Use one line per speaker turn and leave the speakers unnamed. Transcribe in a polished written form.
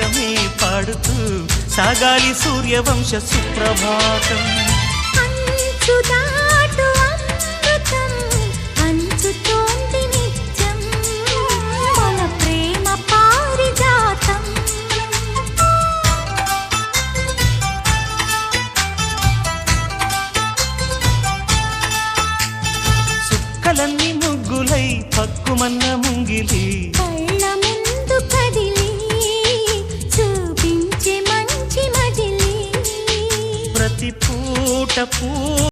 రాగమే పాడుతూ సాగాలి సూర్యవంశ సుప్రభాతం.
అంచుదాటు అమృతం పంచుతోంది నిత్యం మన ప్రేమ పారిజాతం.
చుక్కలన్నీ ముగ్గులై పక్కుమన్న ముంగిలి
కళ్ళ ముందు కదిలి చూపించే మంచి మజిలీ
ప్రతి పూట